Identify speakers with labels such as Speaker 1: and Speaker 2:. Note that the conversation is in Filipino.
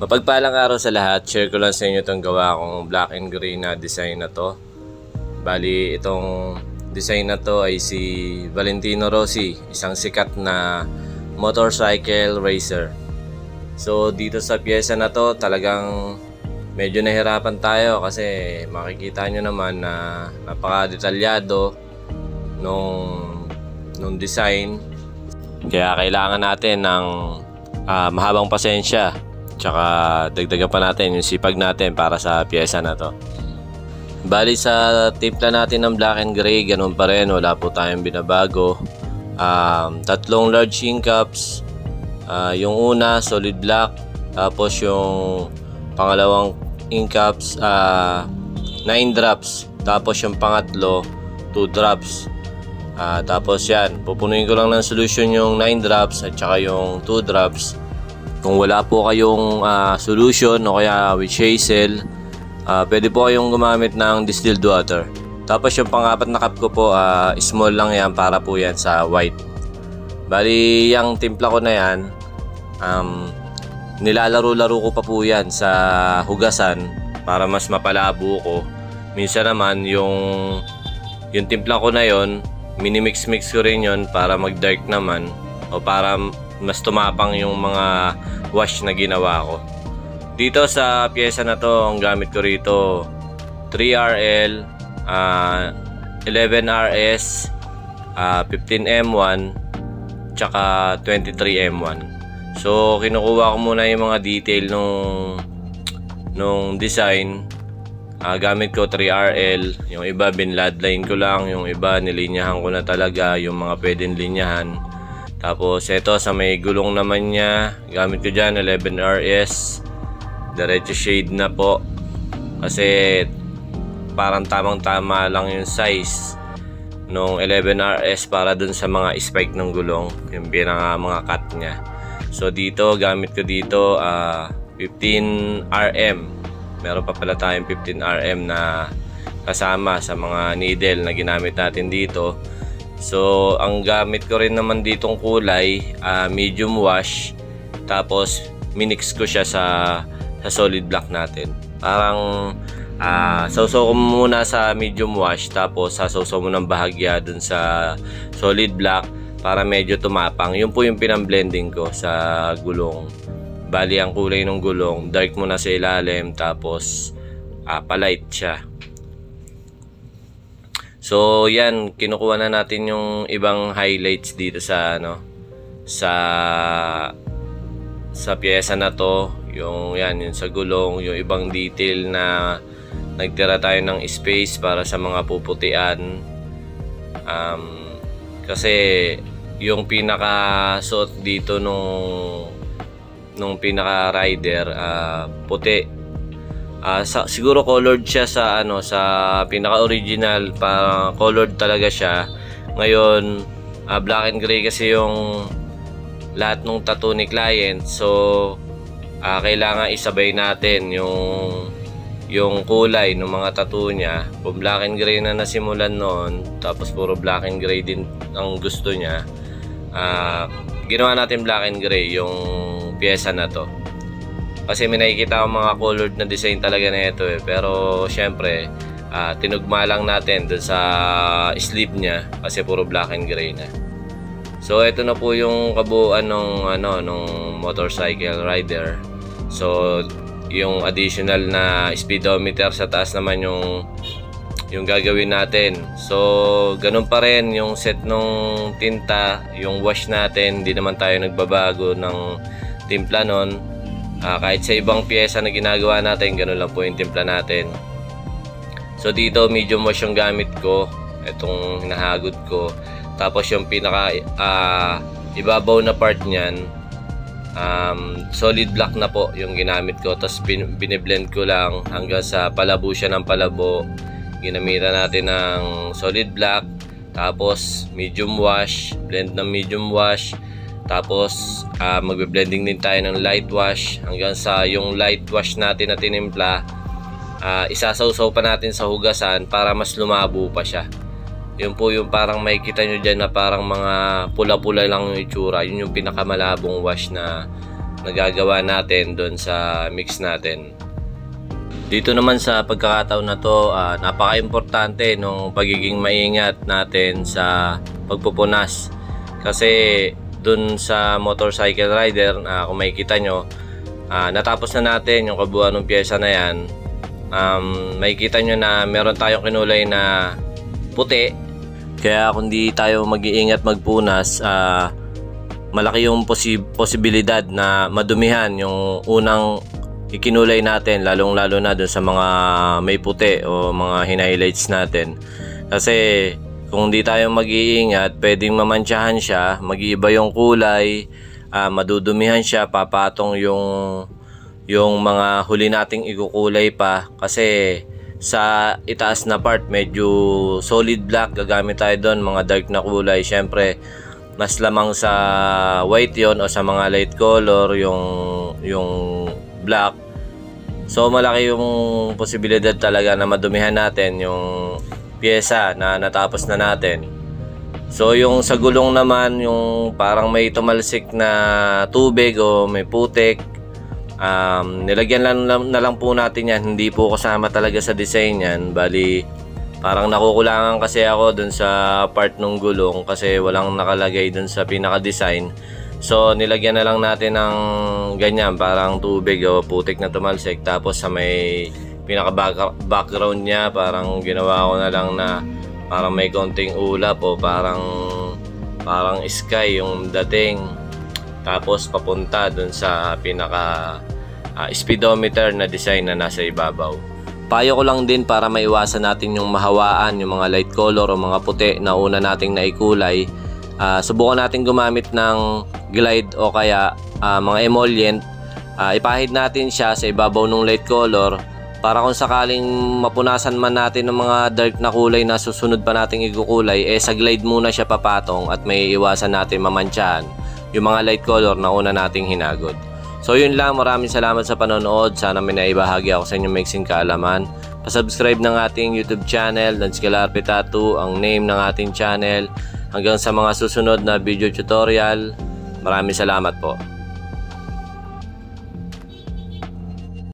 Speaker 1: Mapagpalang araw sa lahat. Share ko lang sa inyo itong gawa kong black and gray na design na to. Bali, itong design na to ay si Valentino Rossi, isang sikat na motorcycle racer. So dito sa pyesa na to talagang medyo nahirapan tayo kasi makikita nyo naman na napaka-detalyado nung design. Kaya kailangan natin ng mahabang pasensya, tsaka dagdagan pa natin yung sipag natin para sa pyesa na to. Bali sa timpla natin ng black and gray, ganun pa rin, wala po tayong binabago. Tatlong large ink cups, yung una solid black, tapos yung pangalawang ink cups 9 drops, tapos yung pangatlo 2 drops. Tapos yan, pupunuin ko lang ng solution yung 9 drops at saka yung 2 drops. Kung wala po kayong solution o kaya with hazel, pwede po kayong gumamit ng distilled water. Tapos yung pang-apat na cup ko po, small lang yan, para po yan sa white. Bali, yung timpla ko na yan, nilalaro-laro ko pa po yan sa hugasan para mas mapalabo ko. Minsan naman yung timpla ko na yon, minimix-mix ko rin yon para mag-dark naman o para mas tumapang yung mga wash na ginawa ko. Dito sa pyesa na to, ang gamit ko rito 3RL, 11RS, 15M1, tsaka 23M1. So kinukuha ko muna yung mga detail nung design. Gamit ko 3RL, yung iba binladline ko lang, yung iba nilinyahan ko na talaga yung mga pwedeng linyahan. Tapos ito sa may gulong naman niya, gamit ko dyan 11RS, diretso shade na po kasi parang tamang tama lang yung size nung 11RS para dun sa mga spike ng gulong, yung mga cut niya. So dito gamit ko dito 15RM. Meron pa pala tayong 15RM na kasama sa mga needle na ginamit natin dito. So ang gamit ko rin naman ditong kulay, medium wash, tapos minix ko siya sa solid black natin. Parang sausaw ko muna sa medium wash, tapos sasawsaw mo ng bahagya dun sa solid black para medyo tumapang. Yun po yung pinamblending ko sa gulong. Bali ang kulay ng gulong, dark muna sa ilalim, tapos palight siya. So yan, kinukuha na natin yung ibang highlights dito sa sa pyesa na to. Yung sa gulong, yung ibang detail na nagtira tayo ng space para sa mga puputian. Kasi yung pinaka suot dito nung pinaka rider puti, siguro colored siya sa sa pinaka original, pa colored talaga siya. Ngayon black and gray kasi yung lahat ng tattoo ni client, so kailangan isabay natin yung kulay ng mga tattoo niya. Kung black and gray na nasimulan noon, tapos puro black and gray din ang gusto niya, ginawa natin black and gray yung pyesa na to. Kasi may nakikita akong mga colored na design talaga na ito pero syempre tinugma lang natin dun sa sleeve niya kasi puro black and gray na. So ito na po yung kabuuan nung motorcycle rider. So yung additional na speedometer sa taas naman yung gagawin natin. So ganun pa rin yung set nung tinta, yung wash natin, hindi naman tayo nagbabago ng timpla nun. Kahit sa ibang pyesa na ginagawa natin, ganun lang po yung timpla natin. So dito medium wash yung gamit ko, itong hinahagod ko. Tapos yung pinaka ibabaw na part niyan, solid black na po yung ginamit ko. Tapos biniblend ko lang hanggang sa palabo siya ng palabo. Ginamitan natin ng solid black, tapos medium wash, blend ng medium wash, tapos magbe-blending din tayo ng light wash hanggang sa yung light wash natin na tinimpla, isasawsaw pa natin sa hugasan para mas lumabo pa siya. Yun po yung parang makikita nyo dyan na parang mga pula-pula lang yung itsura. Yun yung pinakamalabong wash na nagagawa natin doon sa mix natin. Dito naman sa pagkakataon na to, napaka-importante nung pagiging maingat natin sa pagpupunas. Kasi doon sa motorcycle rider, kung makikita nyo, natapos na natin yung kabuuan ng pyesa na yan. Makikita nyo na meron tayong kinulay na puti. Kaya kung di tayo mag-iingat magpunas, malaki yung posibilidad na madumihan yung unang ikinulay natin, lalong-lalo na dun sa mga may puti o mga hinighlights natin. Kasi kung di tayo mag-iingat, pwedeng mamantsahan siya, mag-iiba yung kulay, madudumihan siya, papatong yung mga huli nating ikukulay pa. Kasi sa itaas na part, medyo solid black, gagamit tayo doon, mga dark na kulay. Syempre, mas lamang sa white yon o sa mga light color yung black. So malaki yung posibilidad talaga na madumihan natin yung pyesa na natapos na natin. So yung sa gulong naman, yung parang may tumalsik na tubig o may putik, nilagyan na lang po natin yan. Hindi po kasama talaga sa design yan. Bali parang nakukulangan kasi ako dun sa part ng gulong kasi walang nakalagay dun sa pinaka-design. So nilagyan na lang natin ng ganyan, parang tubig o putik na tumalsik. Tapos sa may pinaka-background niya, parang ginawa ko na lang na parang may konting ulap o parang sky yung dating. Tapos papunta dun sa pinaka-speedometer na design na nasa ibabaw. Payo ko lang din para maiwasan natin yung mahawaan, yung mga light color o mga puti na una nating naikulay. Subukan natin gumamit ng glide o kaya mga emollient. Ipahid natin siya sa ibabaw ng light color para kung sakaling mapunasan man natin ng mga dark na kulay na susunod pa nating igukulay, sa glide muna siya papatong at may iwasan natin mamantsahan yung mga light color na una nating hinagod. So yun lang, maraming salamat sa panonood. Sana may naibahagi ako sa inyong mixing kaalaman. Pasubscribe ng ating YouTube channel, Lance Galarpe Tattoo, ang name ng ating channel. Hanggang sa mga susunod na video tutorial, maraming salamat po.